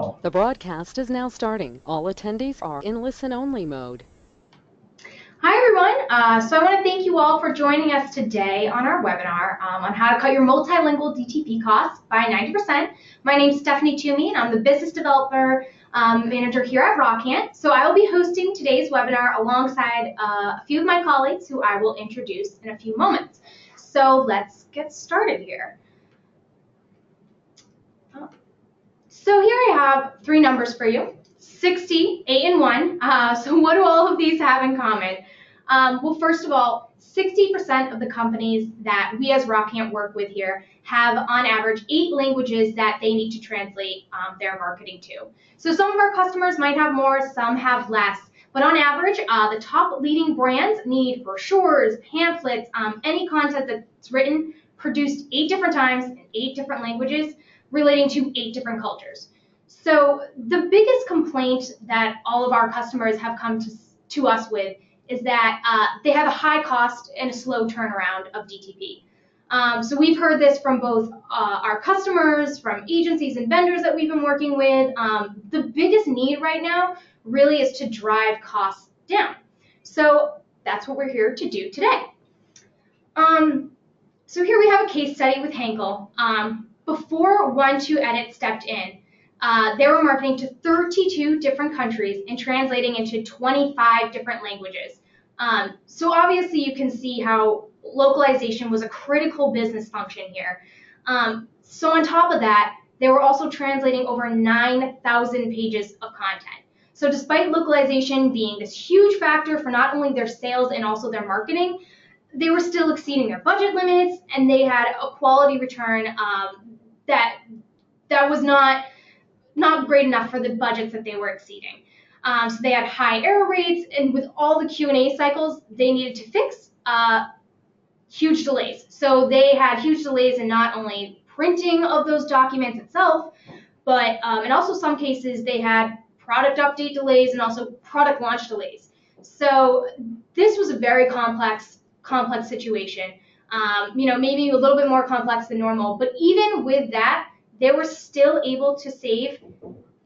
The broadcast is now starting. All attendees are in listen-only mode. Hi everyone, so I want to thank you all for joining us today on our webinar on how to cut your multilingual DTP costs by 90%. My name is Stephanie Toomey and I'm the Business Developer Manager here at Rockhand. So I will be hosting today's webinar alongside a few of my colleagues who I will introduce in a few moments. So let's get started here. So here I have three numbers for you. 60, 8, and 1. So what do all of these have in common? Well, first of all, 60% of the companies that we as Rockhand work with here have, on average, 8 languages that they need to translate their marketing to. So some of our customers might have more, some have less. But on average, the top leading brands need brochures, pamphlets, any content that's written, produced 8 different times in 8 different languages, relating to 8 different cultures. So the biggest complaint that all of our customers have come to us with is that they have a high cost and a slow turnaround of DTP. So we've heard this from both our customers, from agencies and vendors that we've been working with. The biggest need right now really is to drive costs down. So that's what we're here to do today. So here we have a case study with Henkle. Before Edit stepped in, they were marketing to 32 different countries and translating into 25 different languages. So obviously you can see how localization was a critical business function here. So on top of that, they were also translating over 9,000 pages of content. So despite localization being this huge factor for not only their sales and also their marketing, they were still exceeding their budget limits, and they had a quality return that was not great enough for the budgets that they were exceeding. So they had high error rates, and with all the Q&A cycles they needed to fix, huge delays. So they had huge delays in not only printing of those documents itself, but in also some cases they had product update delays and also product launch delays. So this was a very complex situation. Maybe a little bit more complex than normal, but even with that, they were still able to save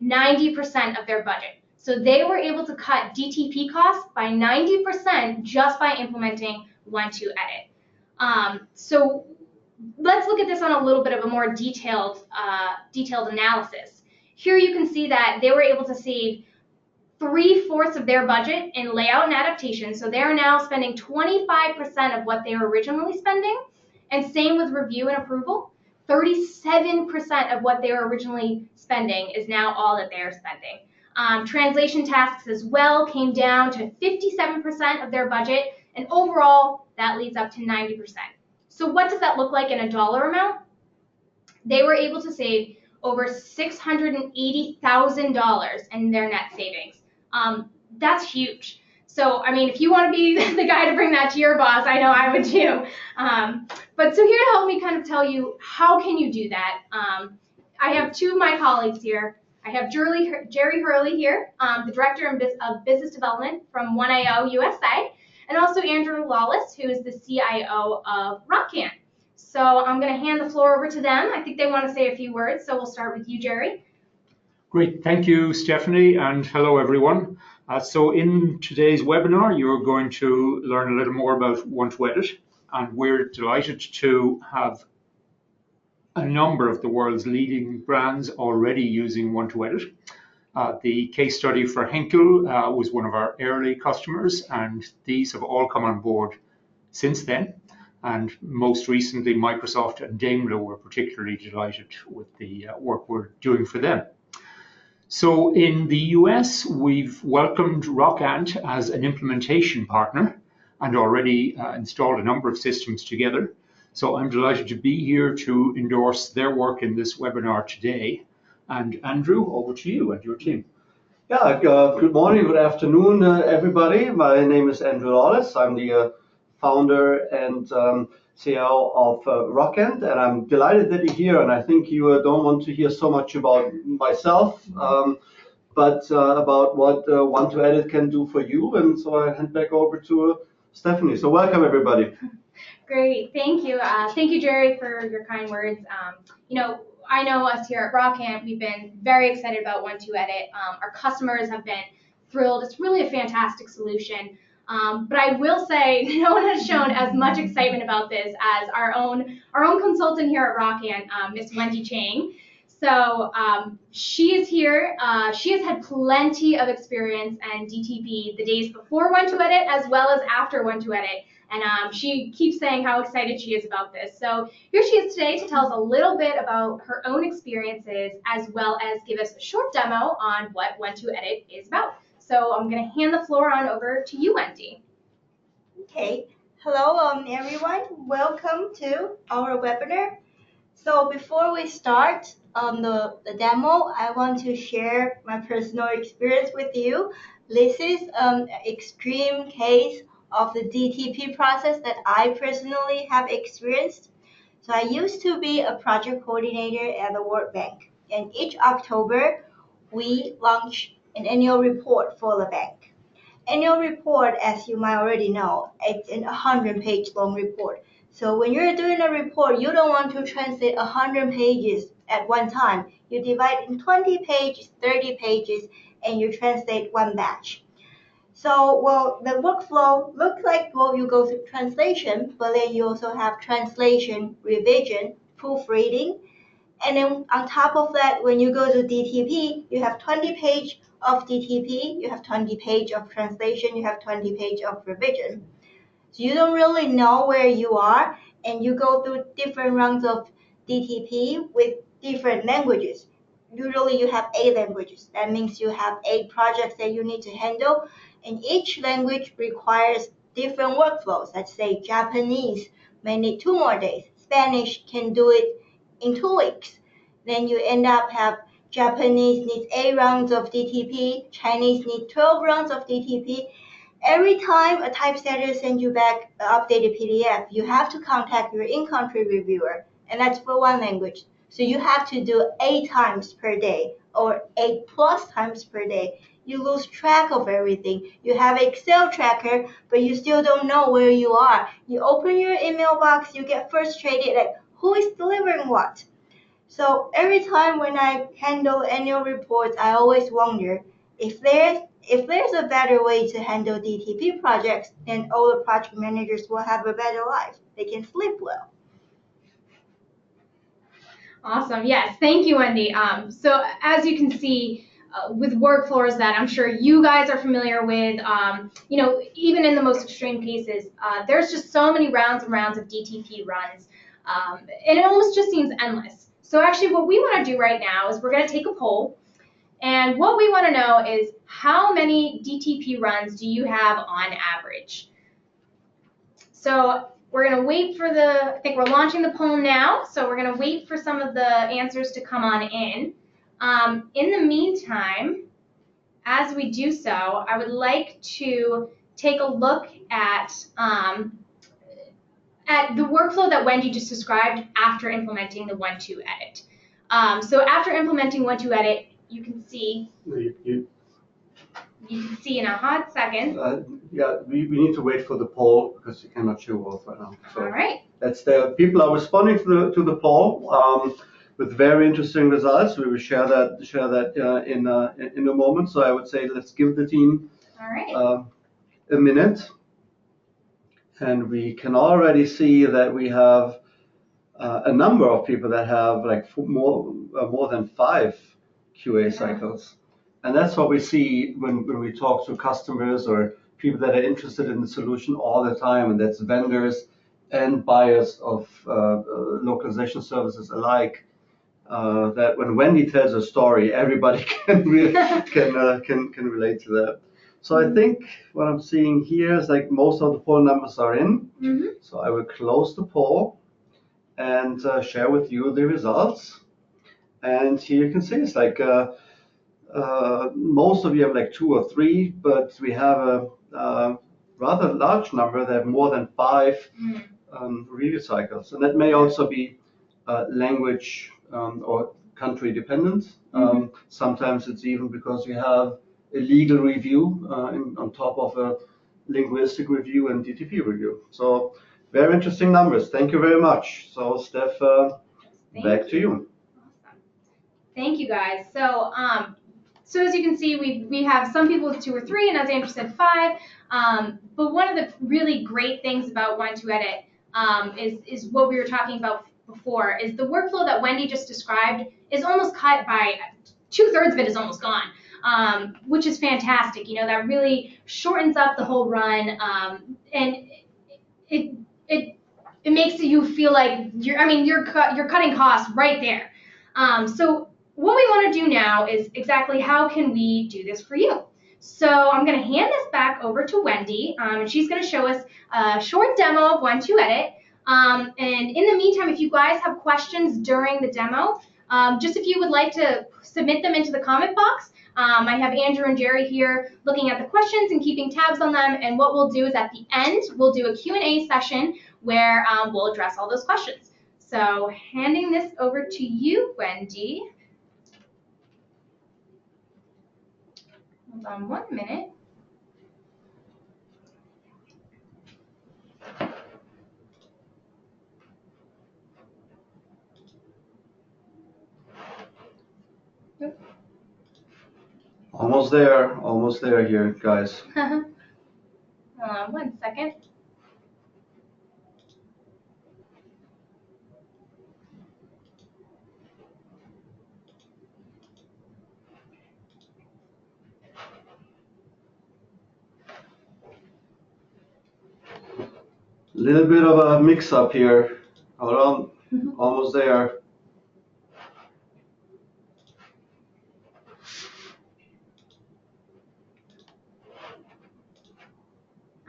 90% of their budget. So they were able to cut DTP costs by 90% just by implementing Edit. So let's look at this on a little bit of a more detailed analysis. Here you can see that they were able to save 3/4 of their budget in layout and adaptation. So they are now spending 25% of what they were originally spending, and same with review and approval. 37% of what they were originally spending is now all that they are spending. Translation tasks as well came down to 57% of their budget, and overall that leads up to 90%. So what does that look like in a dollar amount? They were able to save over $680,000 in their net savings. That's huge. So, I mean, if you want to be the guy to bring that to your boss, I know I would too. But so here to help me kind of tell you how can you do that, I have two of my colleagues here. I have Jerry Hurley here, the Director of Business Development from 1AO USA, and also Andrew Lawless, who is the CIO of Rockhand. So I'm going to hand the floor over to them. I think they want to say a few words, so we'll start with you, Jerry. Great, thank you, Stephanie, and hello, everyone. So in today's webinar, you're going to learn a little more about Edit, and we're delighted to have a number of the world's leading brands already using Edit. The case study for Henkle was one of our early customers, and these have all come on board since then. And most recently, Microsoft and Daimler were particularly delighted with the work we're doing for them. So in the US, we've welcomed Rockhand as an implementation partner and already installed a number of systems together. So I'm delighted to be here to endorse their work in this webinar today. And Andrew, over to you and your team. Yeah, good morning, good afternoon, everybody. My name is Andrew Lawless. I'm the founder and CEO of Rockhand, and I'm delighted that you're here. And I think you don't want to hear so much about myself, but about what Edit can do for you. And so I hand back over to Stephanie. So welcome, everybody. Great, thank you. Thank you, Jerry, for your kind words. I know us here at Rockhand, we've been very excited about One2Edit. Our customers have been thrilled. It's really a fantastic solution. But I will say, no one has shown as much excitement about this as our own consultant here at Rockhand, Miss Wendy Chang. So she is here. She has had plenty of experience in DTP the days before One2Edit as well as after One2Edit. And she keeps saying how excited she is about this. So here she is today to tell us a little bit about her own experiences as well as give us a short demo on what One2Edit is about. So I'm going to hand the floor on over to you, Wendy. Okay. Hello, everyone. Welcome to our webinar. So before we start the demo, I want to share my personal experience with you. This is an extreme case of the DTP process that I personally have experienced. So I used to be a project coordinator at the World Bank, and each October we launch an annual report for the bank. Annual report, as you might already know, it's a 100-page long report. So when you're doing a report, you don't want to translate 100 pages at one time. You divide in 20 pages, 30 pages, and you translate one batch. So, well, the workflow looks like, well, you go through translation, but then you also have translation, revision, proofreading. And then on top of that, when you go to DTP, you have 20 page of DTP, you have 20 page of translation, you have 20 page of revision. So you don't really know where you are, and you go through different rounds of DTP with different languages. Usually you have 8 languages. That means you have 8 projects that you need to handle, and each language requires different workflows. Let's say Japanese may need 2 more days. Spanish can do it in 2 weeks. Then you end up have Japanese needs 8 rounds of DTP, Chinese need 12 rounds of DTP. Every time a typesetter sends you back an updated PDF, you have to contact your in-country reviewer, and that's for one language. So you have to do 8 times per day or 8+ times per day. You lose track of everything. You have an Excel tracker, but you still don't know where you are. You open your email box, you get frustrated, like, who is delivering what? So every time when I handle annual reports, I always wonder if there's a better way to handle DTP projects, then all the project managers will have a better life. They can sleep well. Awesome. Yes. Thank you, Wendy. So as you can see, with workflows that I'm sure you guys are familiar with, even in the most extreme cases, there's just so many rounds and rounds of DTP runs, and it almost just seems endless. So actually what we want to do right now is we're going to take a poll, and what we want to know is how many DTP runs do you have on average? So we're going to wait for I think we're launching the poll now, so we're going to wait for some of the answers to come on in. In the meantime, as we do so, I would like to take a look at the workflow that Wendy just described after implementing the One2Edit. So after implementing One2Edit, you can see in a hot second. Yeah, we need to wait for the poll because you cannot show both right now. So all right. That's the people are responding to the poll with very interesting results. We will share that in a moment. So I would say let's give the team all right. A minute, and we can already see that we have a number of people that have like more than 5 QA cycles. And that's what we see when we talk to customers or people that are interested in the solution all the time, and that's vendors and buyers of localization services alike. That when Wendy tells a story, everybody can relate to that. So I think what I'm seeing here is like most of the poll numbers are in. Mm-hmm. So I will close the poll and share with you the results. And here you can see it's like most of you have like 2 or 3, but we have a rather large number that have more than 5 review cycles. And that may also be language or country dependent. Sometimes it's even because you have a legal review on top of a linguistic review and DTP review. So very interesting numbers. Thank you very much. So Steph, back to you. Thank you guys. So as you can see, we have some people with 2 or 3, and as Andrew said, 5. But one of the really great things about One2Edit is what we were talking about before, is the workflow that Wendy just described is almost cut by 2/3 of it is almost gone, which is fantastic. You know, that really shortens up the whole run, and it it it makes you feel like you're cutting costs right there. So what we want to do now is exactly how can we do this for you. So I'm going to hand this back over to Wendy, and she's going to show us a short demo of One2Edit. And in the meantime, if you guys have questions during the demo, just if you would like to submit them into the comment box. I have Andrew and Jerry here looking at the questions and keeping tabs on them. And what we'll do is at the end, we'll do a Q&A session where we'll address all those questions. So handing this over to you, Wendy. Hold on 1 minute. Almost there here, guys. Hold on 1 second. Little bit of a mix-up here. Hold on, almost there.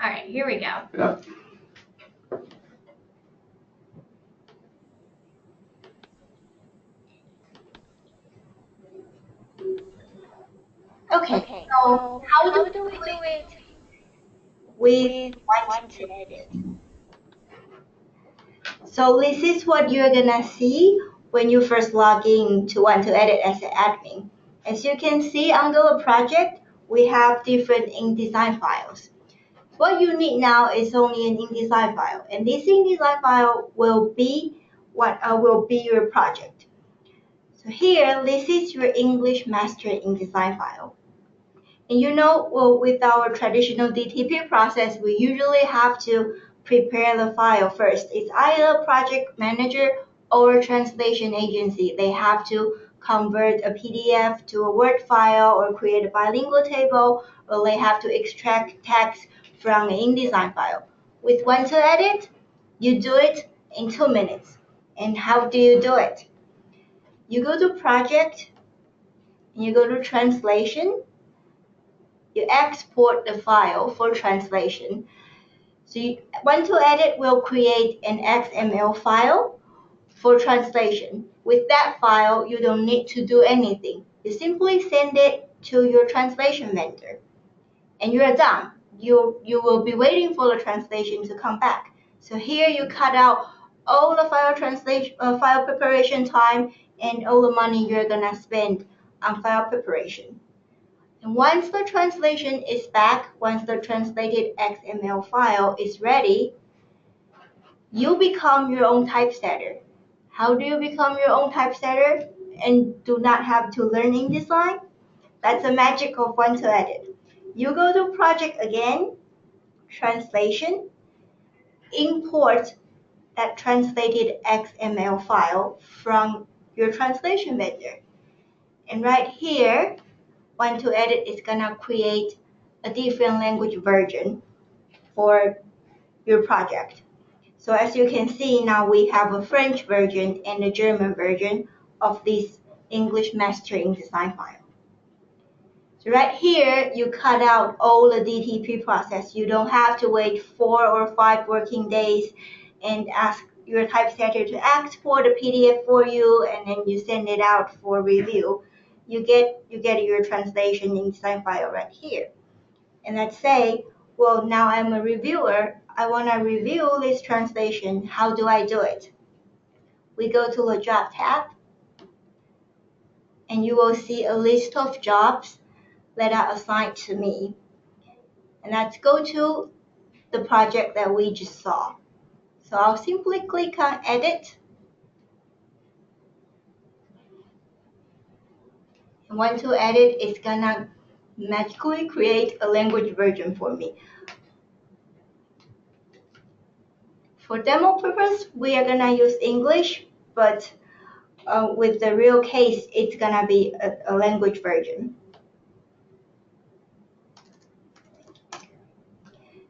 All right, here we go. Yeah. Okay, so how do we do it with One2Edit? So this is what you're gonna see when you first log in to One2Edit as an admin. As you can see under the project, we have different InDesign files. What you need now is only an InDesign file, and this InDesign file will be your project. So here, this is your English Master InDesign file. And you know, well, with our traditional DTP process, we usually have to prepare the file first. It's either project manager or translation agency. They have to convert a PDF to a Word file or create a bilingual table, or they have to extract text from an InDesign file. With One2Edit, you do it in 2 minutes. And how do you do it? You go to Project, and you go to Translation. You export the file for translation. So One2Edit will create an XML file for translation. With that file, you don't need to do anything. You simply send it to your translation vendor, and you're done. You will be waiting for the translation to come back. So here you cut out all the file preparation time and all the money you're gonna spend on file preparation. And once the translation is back, once the translated XML file is ready, you become your own typesetter. How do you become your own typesetter and do not have to learn InDesign? That's the magic of One2Edit. You go to Project again, Translation, import that translated XML file from your translation vendor. And right here, One2Edit is gonna create a different language version for your project. So as you can see now, we have a French version and a German version of this English Master InDesign file. So right here, you cut out all the DTP process. You don't have to wait 4 or 5 working days and ask your typesetter to export a PDF for you, and then you send it out for review. You get your translation InDesign file right here. And let's say, well, now I'm a reviewer. I want to review this translation. How do I do it? We go to the Job tab, and you will see a list of jobs that are assigned to me. And let's go to the project that we just saw. So I'll simply click on Edit. And once you edit, it's gonna magically create a language version for me. For demo purpose, we are gonna use English, but with the real case, it's gonna be a language version.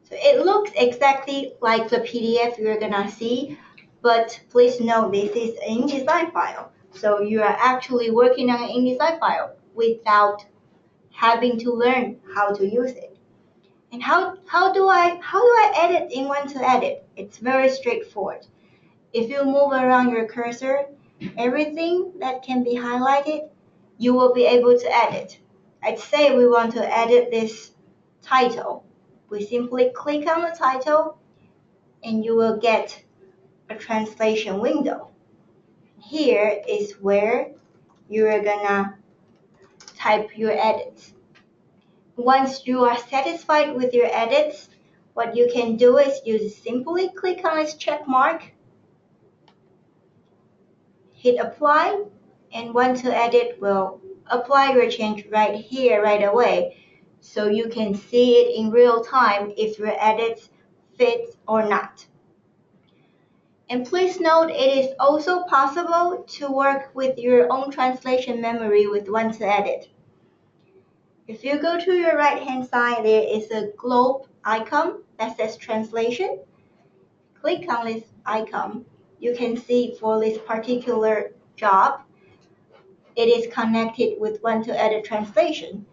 So it looks exactly like the PDF you're gonna see, but please note this is an InDesign file. So you are actually working on an InDesign file without having to learn how to use it. And how do I edit in One to Edit? It's very straightforward. If you move around your cursor, everything that can be highlighted, you will be able to edit. I'd say we want to edit this title. We simply click on the title and you will get a translation window. Here is where you're gonna type your edits. Once you are satisfied with your edits, what you can do is you simply click on this check mark, hit apply, and One to Edit will apply your change right here, right away, so you can see it in real time if your edits fit or not. And please note it is also possible to work with your own translation memory with One to Edit. If you go to your right hand side, there is a globe icon that says translation. Click on this icon. You can see for this particular job, it is connected with One to Edit translation.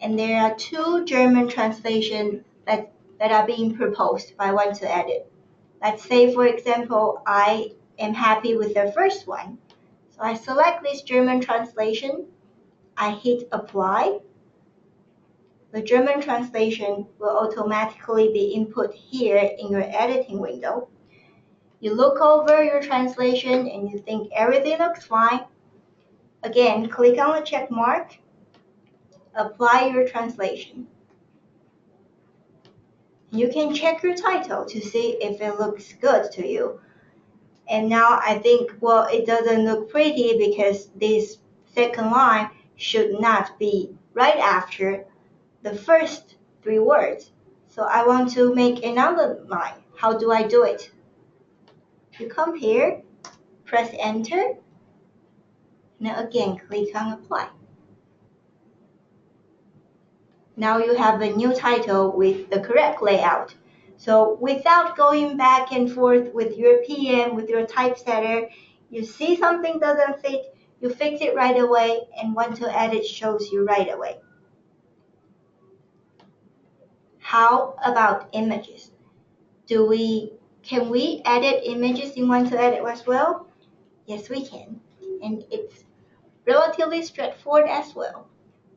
And there are two German translations that are being proposed by One to Edit. Let's say, for example, I am happy with the first one. So I select this German translation. I hit apply. The German translation will automatically be input here in your editing window. You look over your translation and you think everything looks fine. Again, click on the check mark, apply your translation. You can check your title to see if it looks good to you. And now I think, well, it doesn't look pretty because this second line should not be right after the first three words. So I want to make another line. How do I do it? You come here, press enter, now again click on apply. Now you have a new title with the correct layout. So without going back and forth with your PM, with your typesetter, you see something doesn't fit, you fix it right away, and One to Edit shows you right away. How about images? Can we edit images in One to Edit as well? Yes, we can. And it's relatively straightforward as well.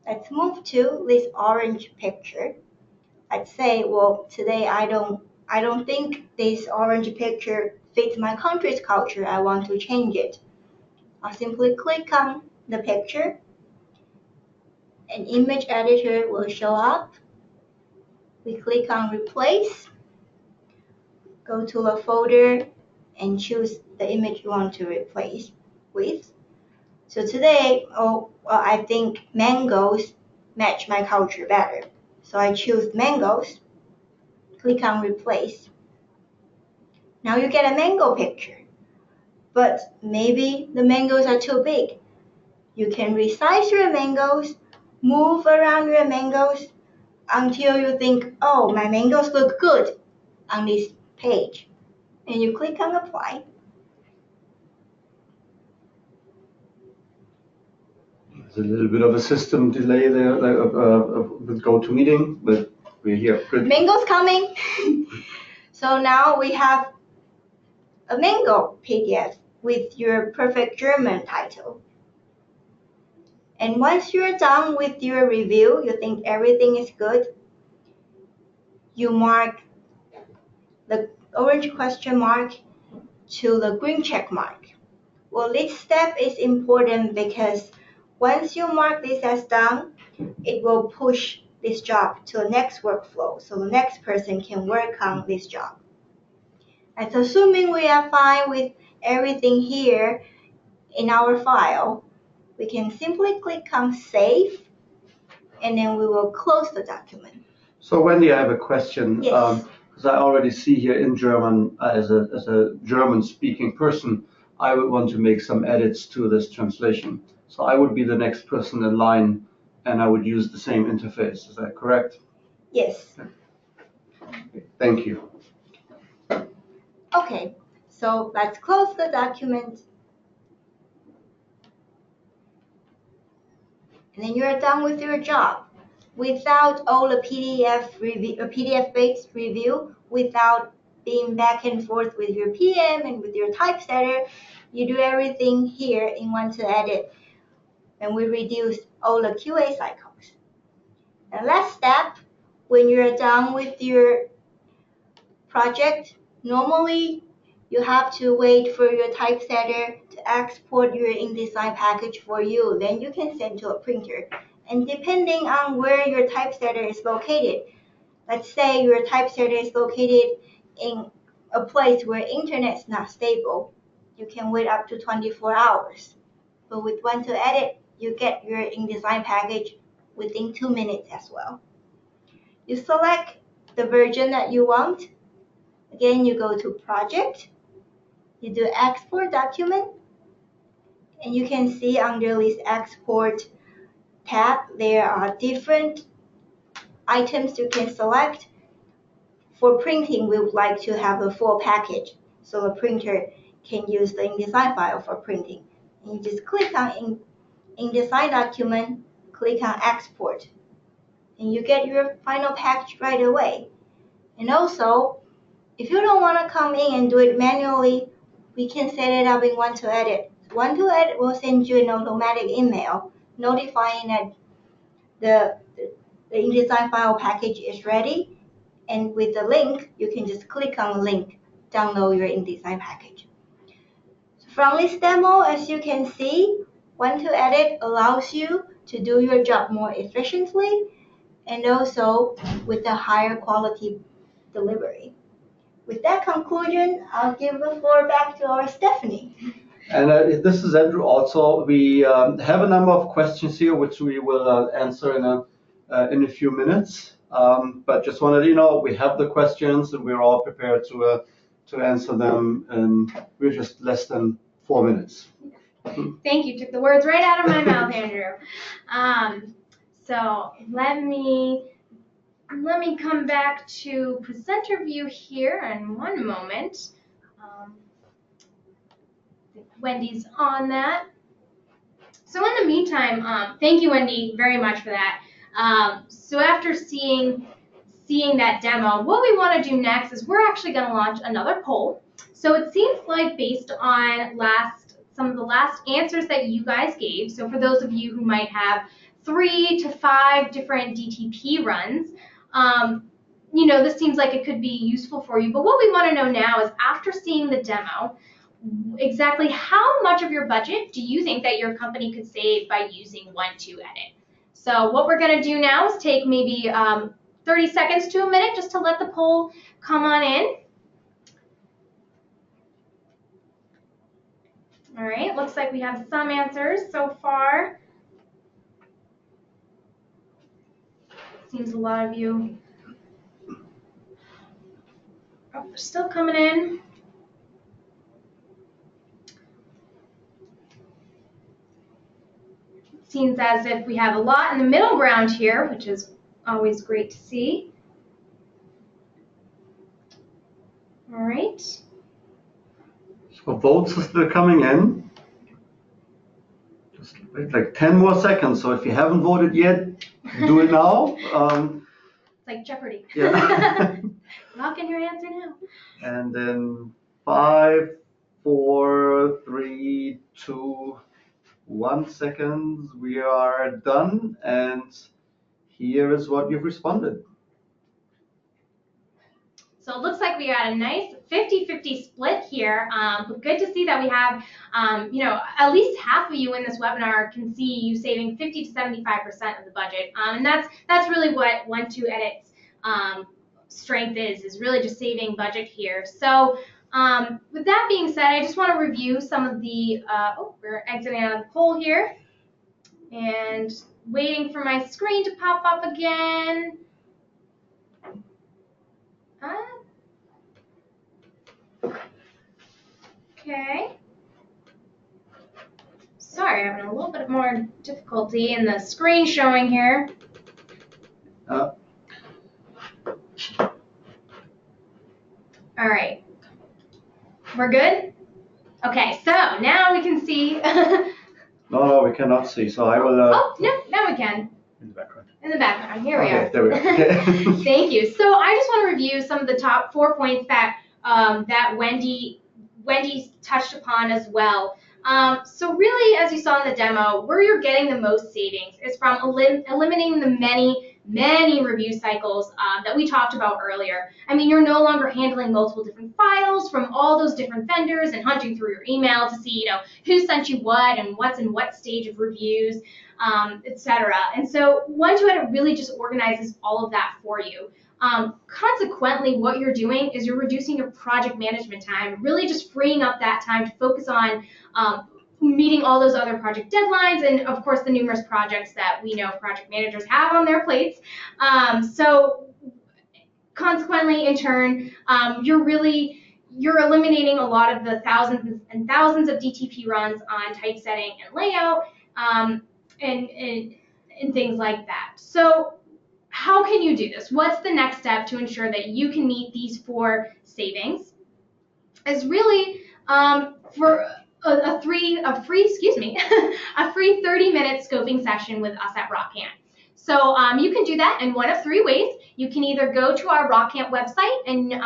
Let's move to this orange picture. I'd say, well, today I don't think this orange picture fits my country's culture. I want to change it. I'll simply click on the picture. An image editor will show up. We click on replace. Go to the folder and choose the image you want to replace with. So today, I think mangoes match my culture better. So I choose mangoes, click on replace. Now you get a mango picture, but maybe the mangoes are too big. You can resize your mangoes, move around your mangoes until you think, oh, my mangoes look good on this page. And you click on apply. There's a little bit of a system delay there with GoToMeeting, but we're here. Good. Mango's coming. So now we have a mango PDF with your perfect German title. And once you're done with your review, you think everything is good, you mark the orange question mark to the green check mark. Well, this step is important because once you mark this as done, it will push this job to the next workflow, so the next person can work on this job. And so assuming we are fine with everything here in our file, we can simply click on Save, and then we will close the document. So Wendy, I have a question. Yes. Because I already see here in German, as a German-speaking person, I would want to make some edits to this translation. So I would be the next person in line, and I would use the same interface. Is that correct? Yes. Okay, thank you. Okay, so let's close the document. And then you're done with your job. Without all the PDF-based review, without being back and forth with your PM and with your typesetter, you do everything here in one to edit, and we reduce all the QA cycles. The last step, when you're done with your project, normally you have to wait for your typesetter to export your InDesign package for you. Then you can send to a printer. And depending on where your typesetter is located, let's say your typesetter is located in a place where internet is not stable, you can wait up to 24 hours. But with one to edit, you get your InDesign package within 2 minutes as well. You select the version that you want. Again, you go to Project, you do Export Document, and you can see under this Export tab, there are different items you can select. For printing, we would like to have a full package, so the printer can use the InDesign file for printing. And you just click on InDesign Document, click on Export, and you get your final package right away. And also, if you don't want to come in and do it manually, we can set it up in one to edit. One to edit will send you an automatic email notifying that the InDesign file package is ready. And with the link, you can just click on the link, download your InDesign package. So from this demo, as you can see, one to edit allows you to do your job more efficiently and also with a higher quality delivery. With that conclusion, I'll give the floor back to our Stephanie. And this is Andrew also. We have a number of questions here, which we will answer in a few minutes. But just wanted to, we have the questions and we're all prepared to answer them. And we're just less than 4 minutes. Thank you. Took the words right out of my mouth, Andrew. So let me come back to presenter view here in one moment. Wendy's on that. So in the meantime, thank you, Wendy, very much for that. So after seeing that demo, what we want to do next is we're actually going to launch another poll. So it seems like based on some of the last answers that you guys gave, so for those of you who might have 3 to 5 different DTP runs, this seems like it could be useful for you. But what we want to know now is, after seeing the demo, exactly how much of your budget do you think that your company could save by using one to edit? So what we're going to do now is take maybe 30 seconds to a minute just to let the poll come on in. All right, looks like we have some answers so far. Seems a lot of you are still coming in. Seems as if we have a lot in the middle ground here, which is always great to see. All right. So votes are still coming in. Just wait like 10 more seconds. So if you haven't voted yet, do it now. It's like Jeopardy. Yeah. Lock in your answer now. And then 5, 4, 3, 2, 1 second. We are done. And here is what you've responded. So it looks like we got a nice 50-50 split here. But good to see that we have, at least half of you in this webinar can see you saving 50 to 75% of the budget. And that's really what One2Edit's strength is really just saving budget here. So with that being said, I just want to review some of the, we're exiting out of the poll here. And waiting for my screen to pop up again. Okay. Sorry, I'm having a little bit more difficulty in the screen showing here. Uh, All right. We're good? Okay, so now we can see. no, we cannot see. So I will. Oh, no, now we can. In the background. In the background, here we are. There we go. Okay. Thank you. So I just want to review some of the top 4 points that that Wendy touched upon as well. So really, as you saw in the demo, where you're getting the most savings is from eliminating the many review cycles that we talked about earlier. I mean, you're no longer handling multiple different files from all those different vendors and hunting through your email to see, who sent you what and what's in what stage of reviews, etc. And so One2Edit really just organizes all of that for you. Consequently, what you're doing is you're reducing your project management time, really just freeing up that time to focus on meeting all those other project deadlines and, of course, the numerous projects that we know project managers have on their plates. So consequently, in turn, you're eliminating a lot of the thousands and thousands of DTP runs on typesetting and layout and things like that. So how can you do this? What's the next step to ensure that you can meet these 4 savings? Is really for a free 30-minute scoping session with us at Rockhand. So you can do that in one of 3 ways. You can either go to our Rockhand website, and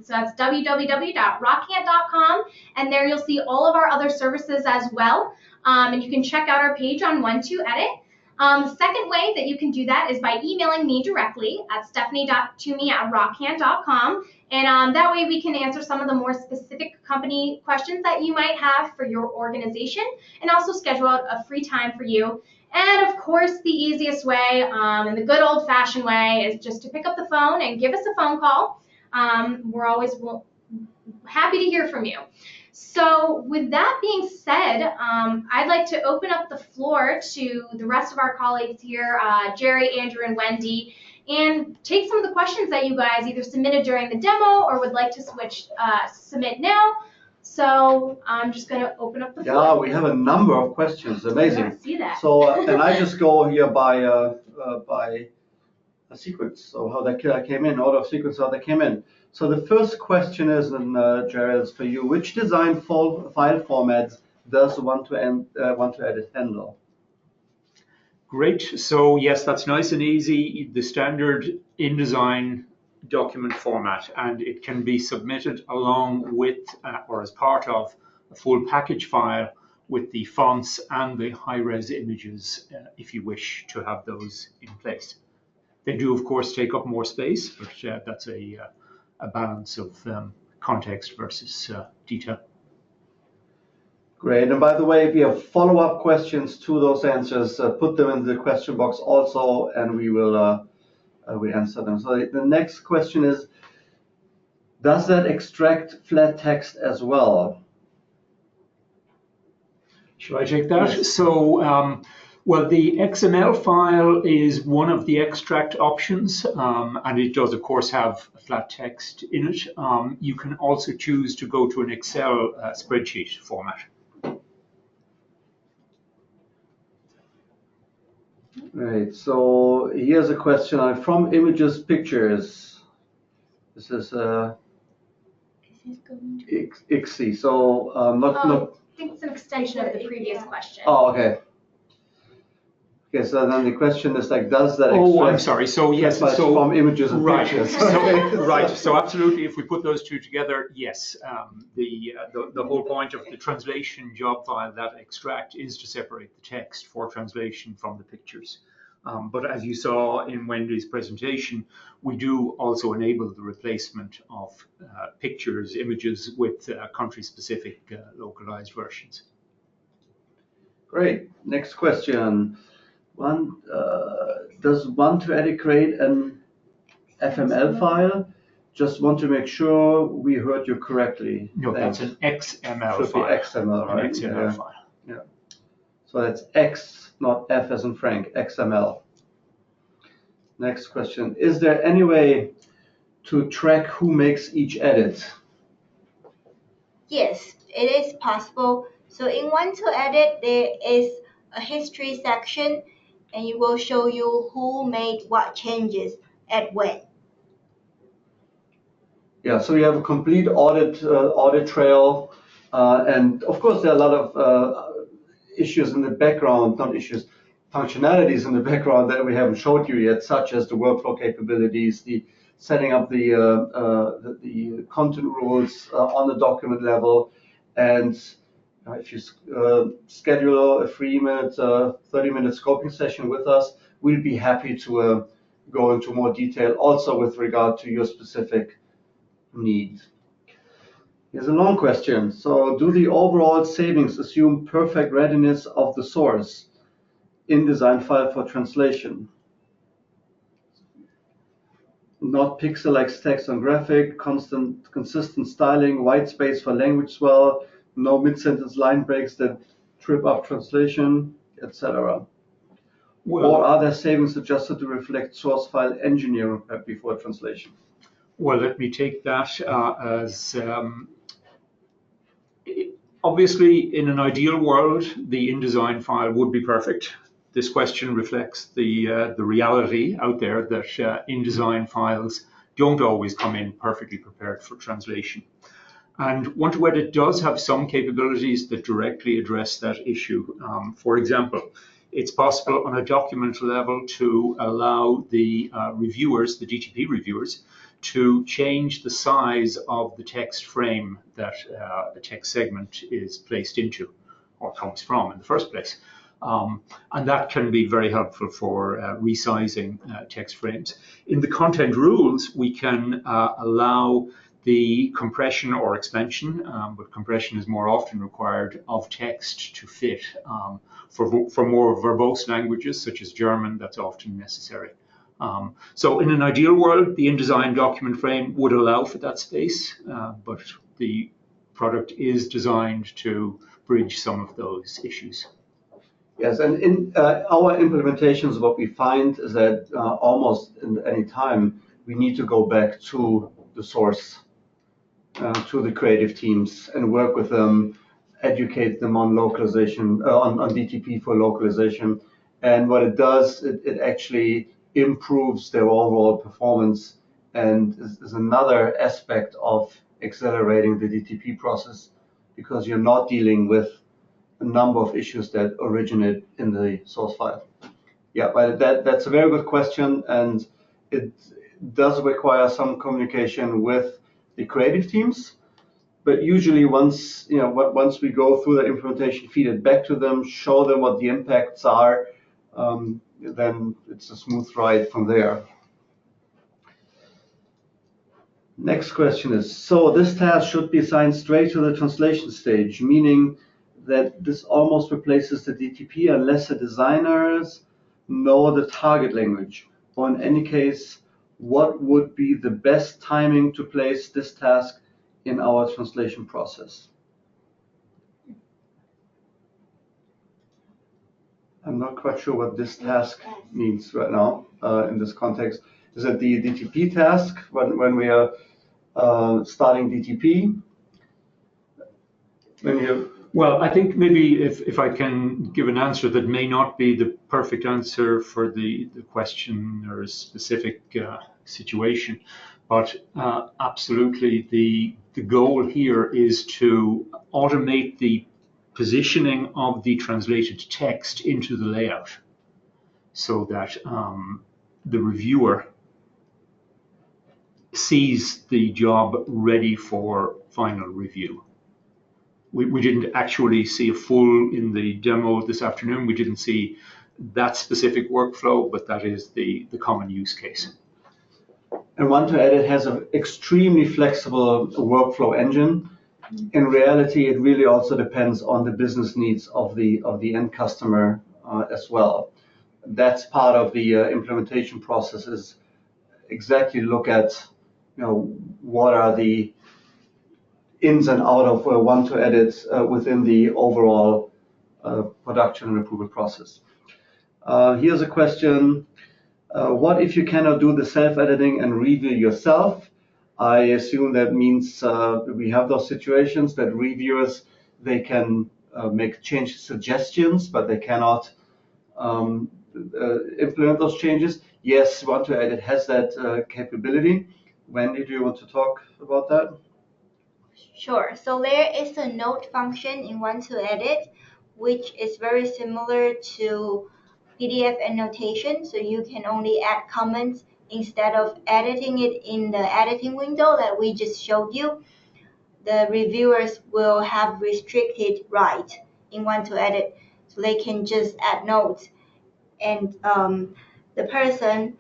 so that's www.rockhand.com, and there you'll see all of our other services as well. And you can check out our page on One2Edit. The second way that you can do that is by emailing me directly at stephanie.toomey@rockhand.com. And that way we can answer some of the more specific company questions that you might have for your organization and also schedule out a free time for you. And of course, the easiest way and the good old-fashioned way is just to pick up the phone and give us a phone call. We're always happy to hear from you. So with that being said, I'd like to open up the floor to the rest of our colleagues here, Jerry, Andrew, and Wendy, and take some of the questions that you guys either submitted during the demo or would like to submit now. So I'm just going to open up the floor. Yeah, we have a number of questions. Amazing. I see that. So, and I just go here by a sequence. So how they came in, order of sequence, how they came in. So the first question is, and Jared, is for you. Which design file formats does One2Edit handle? Great. So yes, that's nice and easy. The standard InDesign document format, and it can be submitted along with or as part of a full package file with the fonts and the high-res images if you wish to have those in place. They do, of course, take up more space, but that's a balance of context versus detail. Great. And by the way, if you have follow-up questions to those answers, put them in the question box also, and we will we answer them. So the next question is, does that extract flat text as well? Shall I take that? Yes. So, well, the XML file is one of the extract options, and it does, of course, have flat text in it. You can also choose to go to an Excel spreadsheet format. Right, so here's a question on from images pictures. This is ICSI. So not. I think it's an extension of the previous question. Oh, okay. Okay, so then the question is like, does that extract? Oh, I'm sorry. So yes, so from images and right. pictures. So, right. So absolutely, if we put those two together, yes. The whole point of the translation job file, that extract, is to separate the text for translation from the pictures. But as you saw in Wendy's presentation, we do also enable the replacement of pictures, images with country-specific localized versions. Great. Next question. Does One2Edit create an FML file? Just want to make sure we heard you correctly. No, that's an XML Should file. be XML, right? An XML file. Yeah. So that's X, not F as in Frank, XML. Next question. Is there any way to track who makes each edit? Yes, it is possible. So in Want to Edit, there is a history section, and it will show you who made what changes at when. Yeah, so you have a complete audit trail, and of course there are a lot of issues in the background, not issues, functionalities in the background that we haven't showed you yet, such as the workflow capabilities, the setting up the content rules on the document level, and if you schedule a 30-minute scoping session with us, we'll be happy to go into more detail also with regard to your specific need. Here's a long question. So, do the overall savings assume perfect readiness of the source InDesign file for translation? Not pixelized text on graphic, consistent styling, white space for language swell, no mid-sentence line breaks that trip up translation, etc. Or are there savings adjusted to reflect source file engineering prep before translation? Well, let me take that as obviously, in an ideal world, the InDesign file would be perfect. This question reflects the reality out there that InDesign files don't always come in perfectly prepared for translation. And Want to Edit does have some capabilities that directly address that issue. For example, it's possible on a document level to allow the reviewers, the DTP reviewers, to change the size of the text frame that a text segment is placed into or comes from in the first place. And that can be very helpful for resizing text frames. In the content rules, we can allow the compression or expansion, but compression is more often required, of text to fit. For more verbose languages, such as German, that's often necessary. So in an ideal world, the InDesign document frame would allow for that space, but the product is designed to bridge some of those issues. Yes, and in our implementations, what we find is that almost in any time, we need to go back to the source, to the creative teams, and work with them, educate them on localization, on DTP for localization. And what it does, it actually improves their overall performance and is another aspect of accelerating the DTP process, because you're not dealing with a number of issues that originate in the source file. Yeah, but that's a very good question, and it does require some communication with the creative teams. But usually once we go through the implementation, feed it back to them, show them what the impacts are, then it's a smooth ride from there. Next question is, so this task should be assigned straight to the translation stage, meaning that this almost replaces the DTP unless the designers know the target language. Or in any case, what would be the best timing to place this task in our translation process? I'm not quite sure what this task means right now in this context. Is it the DTP task when we are starting DTP? Well, I think maybe if I can give an answer that may not be the perfect answer for the question or a specific situation, but absolutely the goal here is to automate the positioning of the translated text into the layout so that the reviewer sees the job ready for final review. We didn't actually see a full, in the demo this afternoon, we didn't see that specific workflow, but that is the common use case. And Want to Edit has an extremely flexible workflow engine. In reality, it really also depends on the business needs of the end customer as well. That's part of the implementation process, is exactly look at what are the ins and out of Want to Edit within the overall production and approval process. Here's a question. What if you cannot do the self-editing and review yourself? I assume that means we have those situations that reviewers, they can make change suggestions, but they cannot implement those changes. Yes, Want2Edit has that capability. Wendy, do you want to talk about that? Sure. So there is a note function in Want2Edit, which is very similar to PDF annotation. So you can only add comments instead of editing it in the editing window that we just showed you. The reviewers will have restricted right in Want2Edit, so they can just add notes, and the person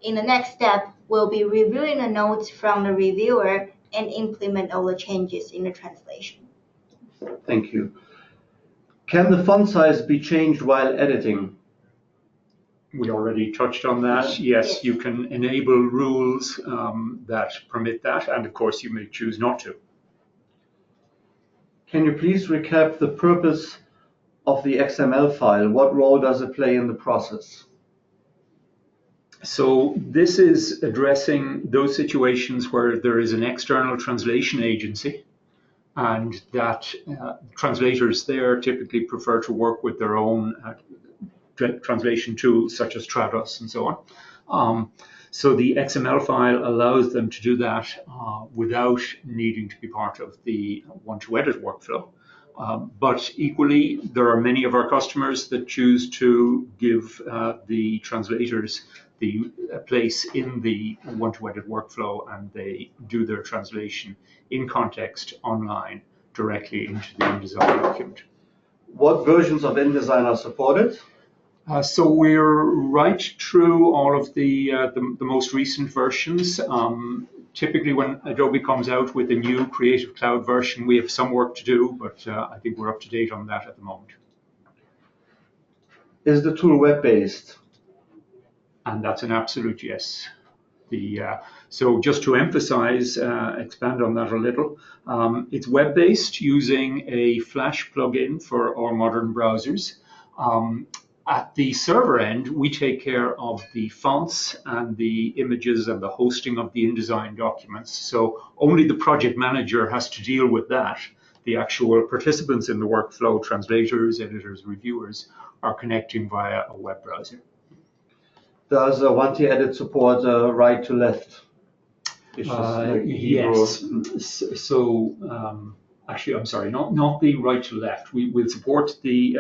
in the next step will be reviewing the notes from the reviewer and implement all the changes in the translation. Thank you. Can the font size be changed while editing? We already touched on that. Yes, you can enable rules that permit that, and of course you may choose not to. Can you please recap the purpose of the XML file? What role does it play in the process? So this is addressing those situations where there is an external translation agency, and that translators there typically prefer to work with their own translation tools such as Trados and so on. So the XML file allows them to do that without needing to be part of the Want2Edit workflow. But equally, there are many of our customers that choose to give the translators the place in the Want2Edit workflow, and they do their translation in context online directly into the InDesign document. What versions of InDesign are supported? So we're right through all of the most recent versions. Typically when Adobe comes out with a new Creative Cloud version, we have some work to do, but I think we're up to date on that at the moment. Is the tool web-based? And that's an absolute yes. So just to emphasize, expand on that a little, it's web-based using a Flash plugin for all modern browsers. At the server end, we take care of the fonts and the images and the hosting of the InDesign documents. So only the project manager has to deal with that. The actual participants in the workflow, translators, editors, reviewers, are connecting via a web browser. Does Want2Edit support right to left? Yes. So actually, I'm sorry, not the right to left. We will support the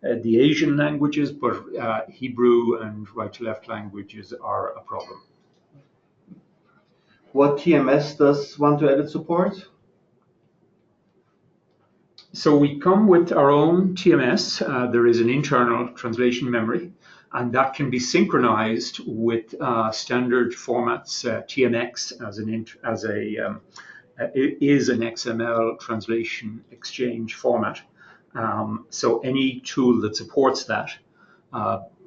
Asian languages, but Hebrew and right to left languages are a problem. What TMS does Want2Edit support? So we come with our own TMS. There is an internal translation memory, and that can be synchronized with standard formats. TMX is an XML translation exchange format. So any tool that supports that,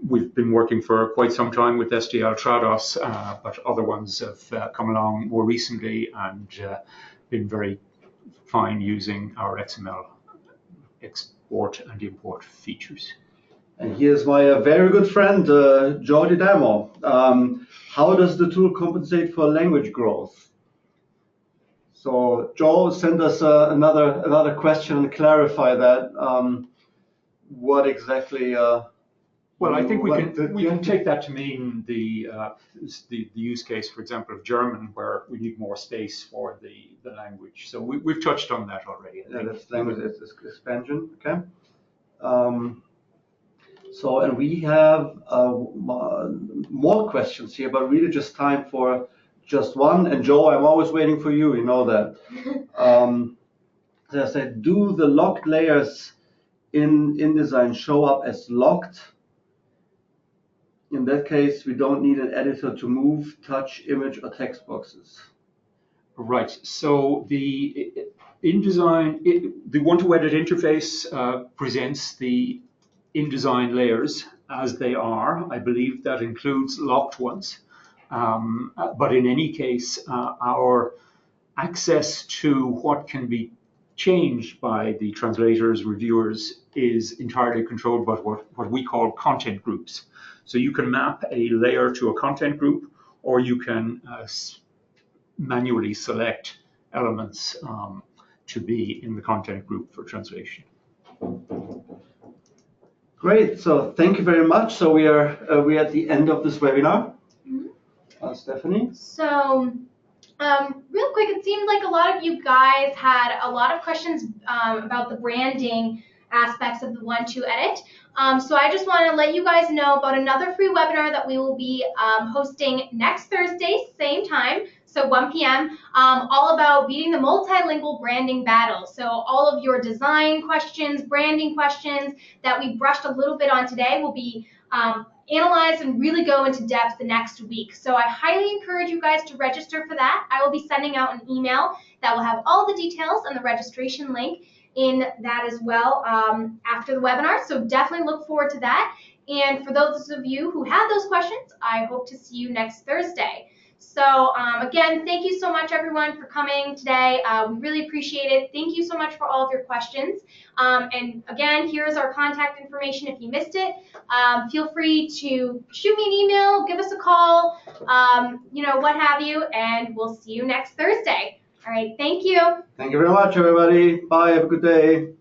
we've been working for quite some time with SDL Trados, but other ones have come along more recently and been very fine using our XML export and import features. And here's my very good friend, Joe Didamo. How does the tool compensate for language growth? So Joe sent us another question and clarify that. What exactly? Well, I think we can take that to mean the use case, for example, of German, where we need more space for the language. So we've touched on that already. Yeah, that's language expansion. Okay. So, and we have more questions here, but really just time for just one. And Joe, I'm always waiting for you. You know that. As I said, do the locked layers in InDesign show up as locked? In that case, we don't need an editor to move, touch, image, or text boxes. Right. So the InDesign, the Want2Edit interface presents the InDesign layers as they are. I believe that includes locked ones. But in any case, our access to what can be changed by the translators, reviewers, is entirely controlled by what we call content groups. So you can map a layer to a content group, or you can manually select elements to be in the content group for translation. Great, so thank you very much. So we are at the end of this webinar. Stephanie? So, real quick, it seemed like a lot of you guys had a lot of questions about the branding aspects of the 1-2 edit. So I just want to let you guys know about another free webinar that we will be hosting next Thursday, same time, so 1 p.m., all about beating the multilingual branding battle. So all of your design questions, branding questions that we brushed a little bit on today will be analyze and really go into depth the next week. So I highly encourage you guys to register for that. I will be sending out an email that will have all the details and the registration link in that as well after the webinar. So definitely look forward to that. And for those of you who have those questions, I hope to see you next Thursday. So again, thank you so much, everyone, for coming today. We really appreciate it. Thank you so much for all of your questions. And again, here's our contact information if you missed it. Feel free to shoot me an email, give us a call, what have you, and we'll see you next Thursday. All right, thank you. Thank you very much, everybody. Bye, have a good day.